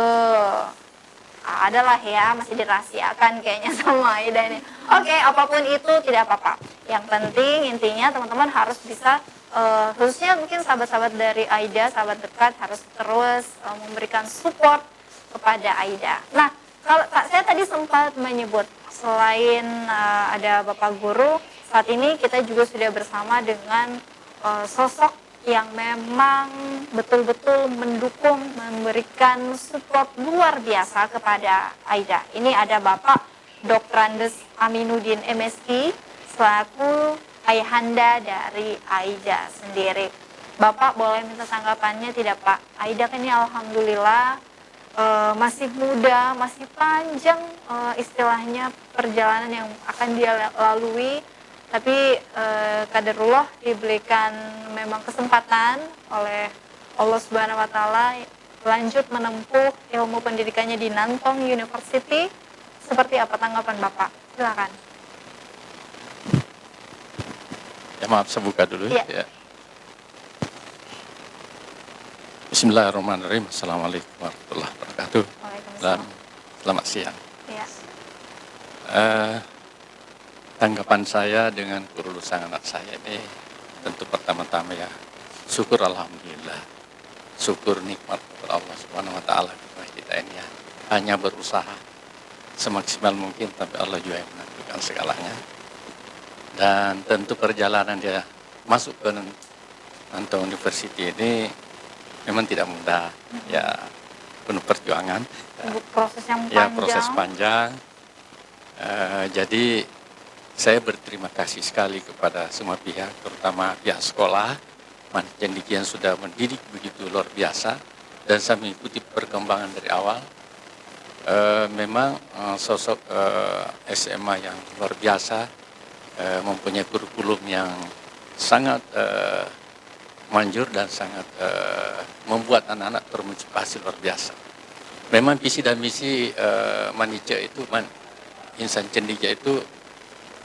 Adalah ya, masih dirahasiakan kayaknya sama Aida ini. Oke, apapun itu tidak apa-apa. Yang penting intinya teman-teman harus bisa khususnya mungkin sahabat-sahabat dari Aida, sahabat dekat harus terus memberikan support kepada Aida. Nah, kalau saya tadi sempat menyebut selain ada Bapak Guru, saat ini kita juga sudah bersama dengan sosok yang memang betul-betul mendukung, memberikan support luar biasa kepada Aida. Ini ada Bapak Dr. Andes Aminuddin MSI selaku ayahanda dari Aida sendiri. Bapak boleh minta tanggapannya tidak Pak? Aida kan ini alhamdulillah masih muda, masih panjang istilahnya perjalanan yang akan dia lalui, tapi qadarullah diberikan memang kesempatan oleh Allah Subhanahu wa taala lanjut menempuh ilmu pendidikannya di Nantong University. Seperti apa tanggapan Bapak? Silakan. Ya maaf, saya buka dulu. Iya. Ya. Bismillahirrahmanirrahim. Assalamualaikum warahmatullahi wabarakatuh. Dan Waalaikumsalam. selamat siang. Ya. Tanggapan saya dengan kelulusan anak saya ini tentu pertama-tama ya syukur alhamdulillah. Syukur nikmat kepada Allah Subhanahu wa taala kepada kita ini ya. Hanya berusaha semaksimal mungkin, tapi Allah juga yang menentukan segalanya. Dan tentu perjalanan dia masuk ke Nantong University ini memang tidak mudah, ya penuh perjuangan. Proses yang Ya panjang. proses panjang. Jadi saya berterima kasih sekali kepada semua pihak, terutama pihak sekolah, yang sudah mendidik begitu luar biasa, dan saya mengikuti perkembangan dari awal. Memang sosok SMA yang luar biasa, mempunyai kurikulum yang sangat manjur dan sangat membuat anak-anak termotivasi luar biasa. Memang visi dan misi Manica itu, Insan Cendekia itu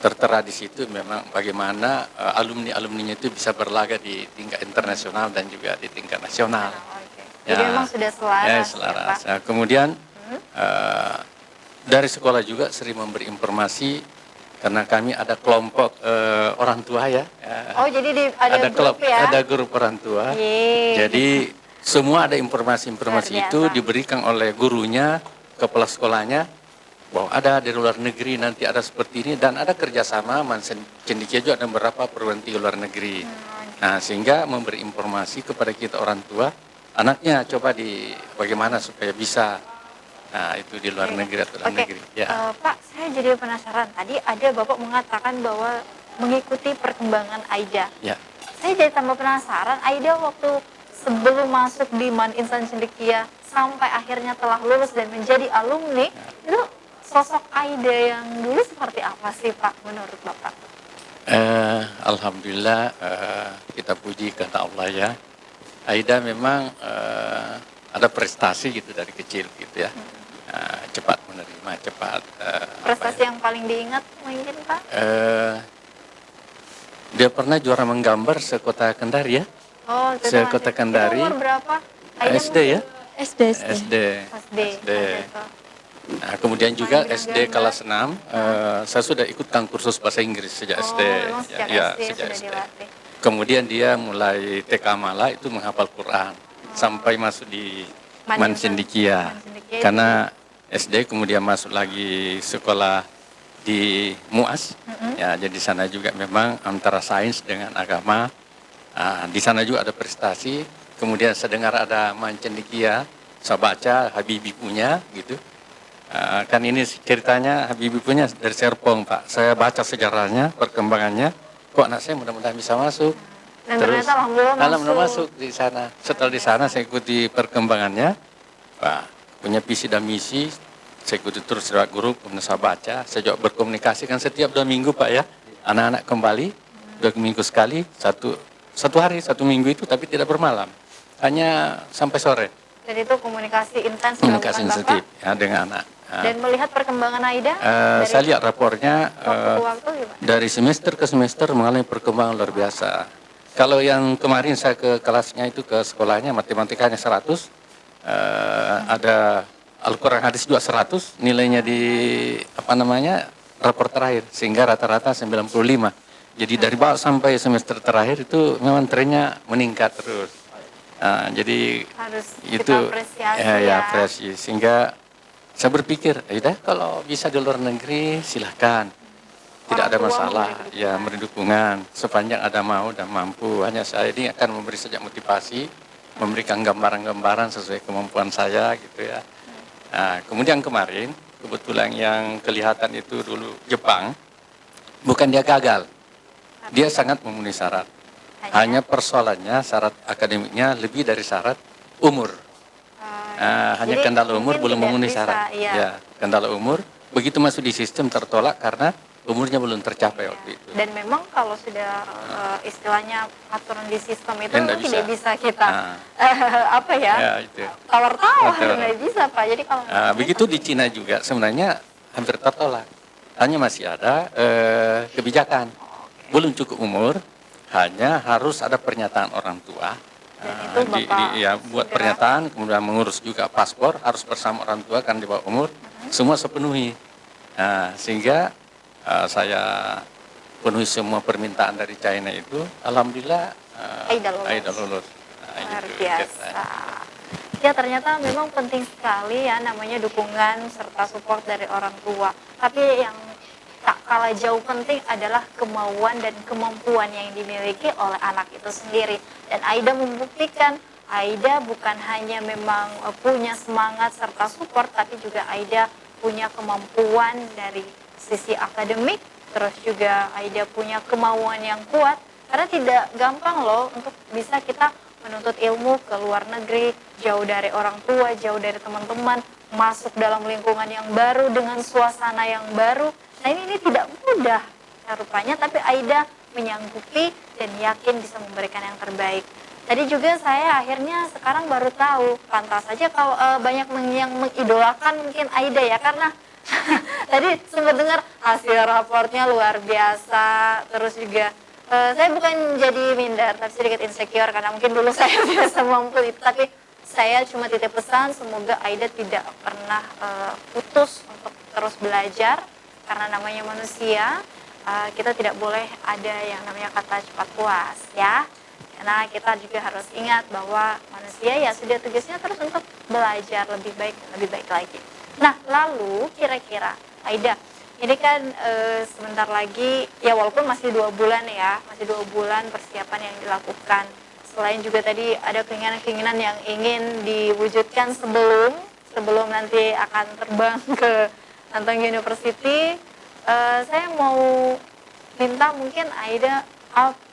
tertera di situ, memang bagaimana alumni-alumninya itu bisa berlaga di tingkat internasional dan juga di tingkat nasional. Oke. Jadi memang sudah selaras. Ya, Ya, selaras. Pak? Nah, kemudian dari sekolah juga sering memberi informasi, karena kami ada kelompok orang tua ya. Oh, jadi ada grup ya? Ada grup orang tua. Yeay. Jadi semua ada informasi-informasi Luar itu biasa. diberikan oleh gurunya, kepala sekolahnya, bahwa ada di luar negeri nanti ada seperti ini, dan ada kerjasama Mansen Cendekia juga ada beberapa perguruan tinggi luar negeri. Nah, sehingga memberi informasi kepada kita orang tua, anaknya coba bagaimana supaya bisa, nah itu di luar negeri atau dalam Oke. negeri. Ya. Pak, saya jadi penasaran. Tadi ada Bapak mengatakan bahwa mengikuti perkembangan Aida. Ya. Saya jadi tambah penasaran, Aida waktu sebelum masuk di Insan Cendekia sampai akhirnya telah lulus dan menjadi alumni, itu sosok Aida yang dulu seperti apa sih Pak menurut Bapak? Alhamdulillah, kita puji kepada Allah ya. Aida memang ada prestasi gitu dari kecil gitu ya. Cepat menerima, cepat. Prestasi yang paling diingat mungkin Pak? Dia pernah juara menggambar sekota Kendari ya. Oh, itu Sekota masih- Kendari. Itu umur berapa? Aida SD ya. SD. SD. SD. SD. Nah, kemudian juga Main SD gambar. kelas 6, saya sudah ikutkan kursus bahasa Inggris sejak SD. Memang sejak Ya, SD sejak sudah SD. dilatih. Kemudian dia mulai TK Mala itu menghafal Quran sampai masuk di Mancendekia. Mancendekia Karena SD kemudian masuk lagi sekolah di MUAS. Ya, jadi di sana juga memang antara sains dengan agama. Di sana juga ada prestasi. Kemudian saya dengar ada Mancendekia, saya baca Habibie punya gitu. Kan ini ceritanya Habibie punya dari Serpong Pak. Saya baca sejarahnya, perkembangannya. Kok anak saya mudah-mudahan bisa masuk. Dan ternyata alhamdulillah masuk di sana. Setelah di sana saya ikuti perkembangannya. Pak, punya visi dan misi. Saya ikuti terus lewat grup, kemudian saya baca. Saya juga berkomunikasi kan setiap 2 minggu Pak ya. Anak-anak kembali 2 minggu sekali, satu hari, 1 minggu itu, tapi tidak bermalam. Hanya sampai sore. Dan itu komunikasi intens Komunikasi dilakukan sensitif Bapak. ya, dengan anak. Dan melihat perkembangan Aida Saya lihat rapornya waktu ke waktu gimana? dari semester ke semester mengalami perkembangan luar biasa. Kalau yang kemarin saya ke kelasnya itu ke sekolahnya matematikanya 100, ada Al-Quran hadis juga 100, nilainya di rapor terakhir, sehingga rata-rata 95. Jadi dari bawah sampai semester terakhir itu memang trennya meningkat terus. Jadi Harus itu kita apresiasi ya. apresiasi. Sehingga saya berpikir, kalau bisa di luar negeri silahkan. tidak ada tua masalah, memberi ya dukungan. memberi dukungan sepanjang ada mau dan mampu. Hanya saya ini akan memberi saja motivasi, memberikan gambaran-gambaran sesuai kemampuan saya gitu ya. Nah, kemudian kemarin kebetulan yang kelihatan itu dulu Jepang, bukan dia gagal, dia sangat memenuhi syarat. Hanya persoalannya syarat akademiknya lebih dari syarat umur. Hanya Jadi kendala umur mungkin belum tidak memenuhi bisa, syarat. iya. Ya, kendala umur begitu masuk di sistem tertolak karena umurnya belum tercapai waktu itu. Dan memang kalau sudah istilahnya aturan di sistem itu Ya, nggak memang tidak bisa kita Nah. apa ya, Ya, itu. tawar-tawar, Betul. nggak bisa Pak. Jadi kalau Begitu di Cina juga sebenarnya hampir tertolak. Hanya masih ada kebijakan. Belum cukup umur, hanya harus ada pernyataan orang tua. Dan itu Bapak Ya, buat sudah- pernyataan, kemudian mengurus juga paspor, harus bersama orang tua kan di bawah umur, semua sepenuhi. Nah, sehingga saya penuhi semua permintaan dari China itu, alhamdulillah Aida lulus. Nah, Luar gitu, biasa. Ya ternyata memang penting sekali ya namanya dukungan serta support dari orang tua. Tapi yang tak kalah jauh penting adalah kemauan dan kemampuan yang dimiliki oleh anak itu sendiri. Dan Aida membuktikan Aida bukan hanya memang punya semangat serta support, tapi juga Aida punya kemampuan dari sisi akademik, terus juga Aida punya kemauan yang kuat. Karena tidak gampang loh untuk bisa kita menuntut ilmu ke luar negeri, jauh dari orang tua, jauh dari teman-teman, masuk dalam lingkungan yang baru dengan suasana yang baru. Nah ini tidak mudah rupanya, tapi Aida menyanggupi dan yakin bisa memberikan yang terbaik. Tadi juga saya akhirnya sekarang baru tahu, pantas saja kalau banyak yang mengidolakan mungkin Aida ya, karena tadi sempat dengar hasil raportnya luar biasa, terus juga saya bukan jadi minder, tapi sedikit insecure karena mungkin dulu saya biasa mampu itu, tapi saya cuma titip pesan semoga Aida tidak pernah putus untuk terus belajar, karena namanya manusia, kita tidak boleh ada yang namanya kata cepat puas ya, karena kita juga harus ingat bahwa manusia ya sudah tugasnya terus untuk belajar lebih baik lagi. Nah lalu kira-kira Aida, ini kan sebentar lagi, ya walaupun masih 2 bulan ya, masih 2 bulan persiapan yang dilakukan. Selain juga tadi ada keinginan-keinginan yang ingin diwujudkan sebelum nanti akan terbang ke Nantong University. Saya mau minta mungkin Aida,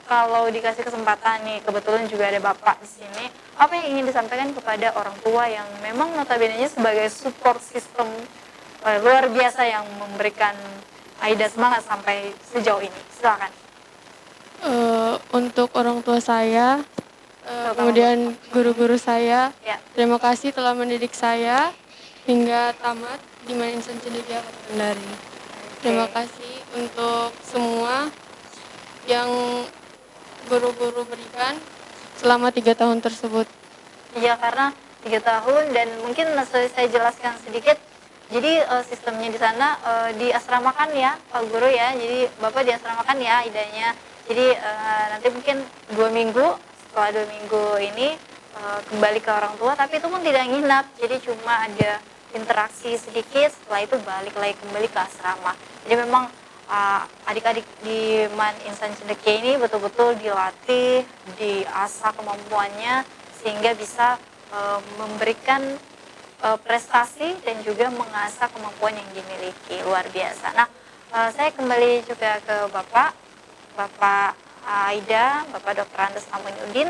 kalau dikasih kesempatan nih, kebetulan juga ada Bapak di sini, apa yang ingin disampaikan kepada orang tua yang memang notabene-nya sebagai support system luar biasa yang memberikan Aida semangat sampai sejauh ini. Silakan. Untuk orang tua saya, kemudian guru-guru saya, Ya. terima kasih telah mendidik saya hingga tamat di Main Insan Cendekia Kota Kendari. Terima kasih untuk semua yang guru-guru berikan selama 3 tahun tersebut. Iya, karena 3 tahun dan mungkin saya jelaskan sedikit. Jadi sistemnya di sana diasramakan ya Pak Guru ya. Jadi Bapak diasramakan ya Aidanya. Jadi nanti mungkin 2 minggu, setelah 2 minggu ini kembali ke orang tua, tapi itu pun tidak nginap. Jadi cuma ada interaksi sedikit, setelah itu balik lagi kembali ke asrama. Jadi memang adik-adik di Man Insan Cendekia ini betul-betul dilatih, diasah kemampuannya sehingga bisa memberikan prestasi dan juga mengasah kemampuan yang dimiliki, luar biasa. Nah, saya kembali juga ke Bapak Aida, Bapak Dr. Andes Amunyudin.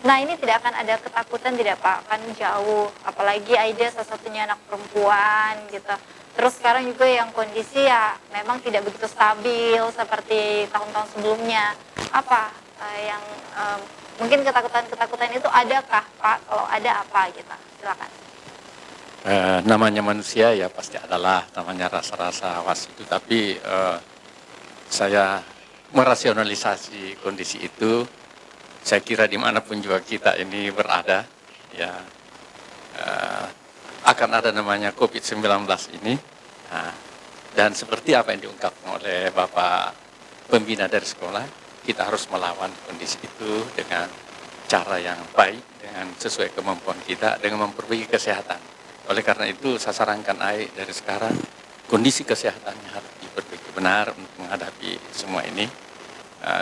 Nah, ini tidak akan ada ketakutan, tidak Pak, akan jauh. Apalagi Aida salah satunya anak perempuan gitu. Terus sekarang juga yang kondisi ya memang tidak begitu stabil seperti tahun-tahun sebelumnya. Apa yang mungkin ketakutan-ketakutan itu adakah Pak? Kalau ada apa gitu? Silakan. Namanya manusia ya pasti adalah namanya rasa-rasa was itu, tapi saya merasionalisasi kondisi itu. Saya kira dimanapun juga kita ini berada ya akan ada namanya COVID-19 ini. Nah, dan seperti apa yang diungkapkan oleh Bapak pembina dari sekolah, kita harus melawan kondisi itu dengan cara yang baik, dengan sesuai kemampuan kita, dengan memperbaiki kesehatan. Oleh karena itu saya sarankan dari sekarang kondisi kesehatannya harus diperbaiki benar untuk menghadapi semua ini,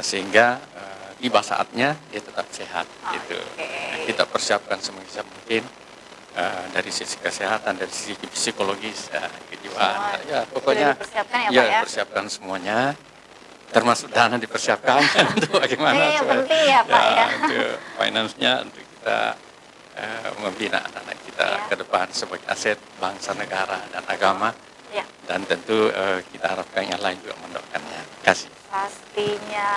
sehingga tiba saatnya dia tetap sehat gitu. Nah, kita persiapkan sebisa mungkin dari sisi kesehatan, dari sisi psikologis, kejiwaan, ya pokoknya dipersiapkan ya, ya Pak ya. persiapkan semuanya, termasuk dana dipersiapkan untuk bagaimana Ini yang penting ya, Pak ya. untuk finance-nya untuk kita membina anak-anak kita Ya. ke depan sebagai aset bangsa, negara, dan agama. Ya, Dan tentu kita harapkan yang lain juga mendoakannya. Terima kasih. pastinya.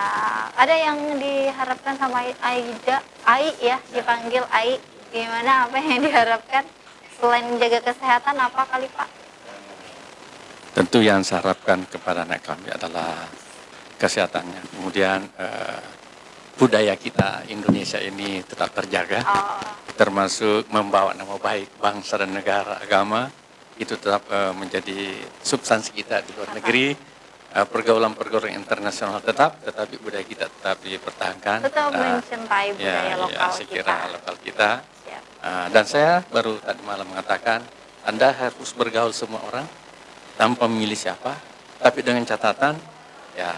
Ada yang diharapkan sama Aida, Ai ya, dipanggil Ai. Gimana, apa yang diharapkan? Selain menjaga kesehatan, apa kali Pak? Tentu yang saya harapkan kepada anak kami adalah kesehatannya. Kemudian budaya kita Indonesia ini tetap terjaga, Oh, termasuk membawa nama baik bangsa dan negara, agama, itu tetap menjadi substansi kita di luar negeri. Pergaulan-pergaulan internasional tetap, tetapi budaya kita tetap dipertahankan. tetap mencintai budaya lokal saya kita. kira lokal kita. Siap. Dan saya baru tadi malam mengatakan, Anda harus bergaul semua orang tanpa memilih siapa, tapi dengan catatan, ya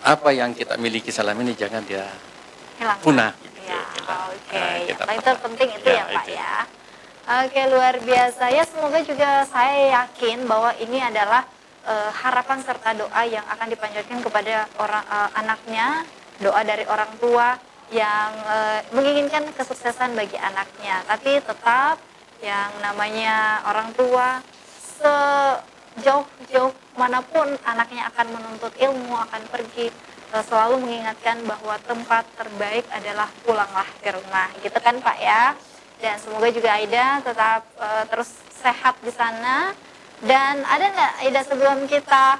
apa yang kita miliki selama ini jangan dia Hilang. punah. Gitu, Ya, hilang. oke. Kita Yang tetap- terpenting itu ya, Pak itu. ya. Oke, luar biasa. Ya, semoga juga saya yakin bahwa ini adalah harapan serta doa yang akan dipanjatkan kepada orang anaknya, doa dari orang tua yang menginginkan kesuksesan bagi anaknya. Tapi tetap yang namanya orang tua, sejauh manapun anaknya akan menuntut ilmu, akan pergi, selalu mengingatkan bahwa tempat terbaik adalah pulanglah ke rumah, gitu kan Pak ya. Dan semoga juga Aida tetap terus sehat di sana. Dan ada nggak Aida, sebelum kita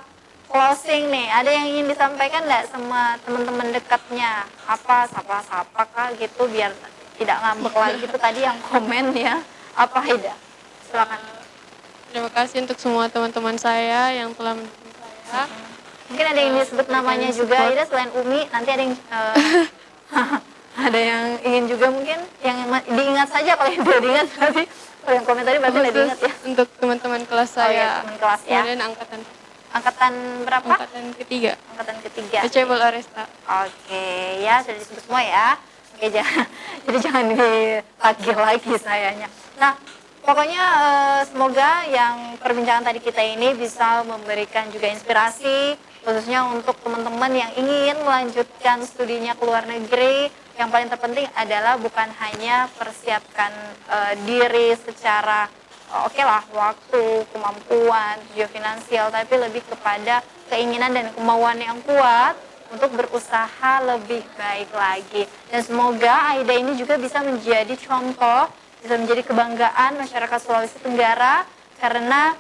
closing nih, ada yang ingin disampaikan nggak sama teman-teman dekatnya? Apa, sapa-sapa kah gitu, biar tidak ngambek lagi itu tadi yang komen ya. Apa Aida? Silakan. Terima kasih untuk semua teman-teman saya yang telah mendukung saya. Mungkin ada yang disebut namanya juga Aida selain Umi, nanti ada yang ada yang ingin juga mungkin yang diingat saja, kalau yang tidak diingat berarti kalau yang komen tadi berarti tidak Khusus diingat ya. untuk teman-teman kelas Oh ya, saya. teman kelas ya. Kemudian angkatan Angkatan berapa? angkatan ketiga. Angkatan ketiga. Ecebol Aresta. Oke, ya sudah disebut semua ya. Oke, jadi jangan ditagih lagi sayanya. Nah, pokoknya semoga yang perbincangan tadi kita ini bisa memberikan juga inspirasi, khususnya untuk teman-teman yang ingin melanjutkan studinya ke luar negeri. Yang paling terpenting adalah bukan hanya persiapkan diri secara oke lah, waktu, kemampuan, juga finansial, tapi lebih kepada keinginan dan kemauan yang kuat untuk berusaha lebih baik lagi. Dan semoga Aida ini juga bisa menjadi contoh, bisa menjadi kebanggaan masyarakat Sulawesi Tenggara karena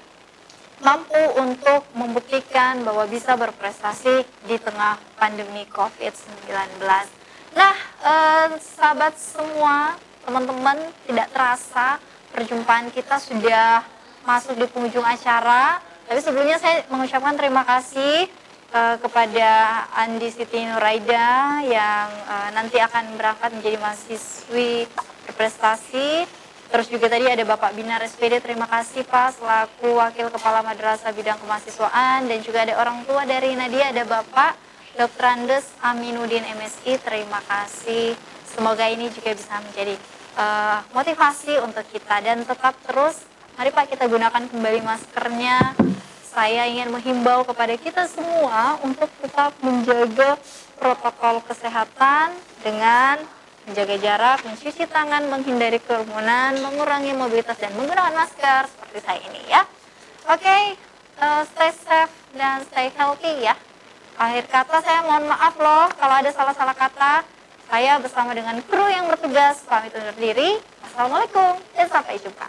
mampu untuk membuktikan bahwa bisa berprestasi di tengah pandemi COVID-19. Nah, sahabat semua, teman-teman, tidak terasa perjumpaan kita sudah masuk di penghujung acara. Tapi sebelumnya saya mengucapkan terima kasih kepada Andi Siti Nuraida yang nanti akan berangkat menjadi mahasiswi berprestasi. Terus juga tadi ada Bapak Binar SPD, terima kasih Pak selaku Wakil Kepala Madrasah Bidang Kemahasiswaan. Dan juga ada orang tua dari Nadia, ada Bapak Dr. Andes Aminuddin MSI, terima kasih. Semoga ini juga bisa menjadi motivasi untuk kita. Dan tetap terus, mari Pak kita gunakan kembali maskernya. Saya ingin menghimbau kepada kita semua untuk tetap menjaga protokol kesehatan dengan menjaga jarak, mencuci tangan, menghindari kerumunan, mengurangi mobilitas dan menggunakan masker seperti saya ini ya. Oke, stay safe dan stay healthy ya. Akhir kata saya mohon maaf loh kalau ada salah-salah kata. Saya bersama dengan kru yang bertugas pamit undur diri. Assalamualaikum dan sampai jumpa.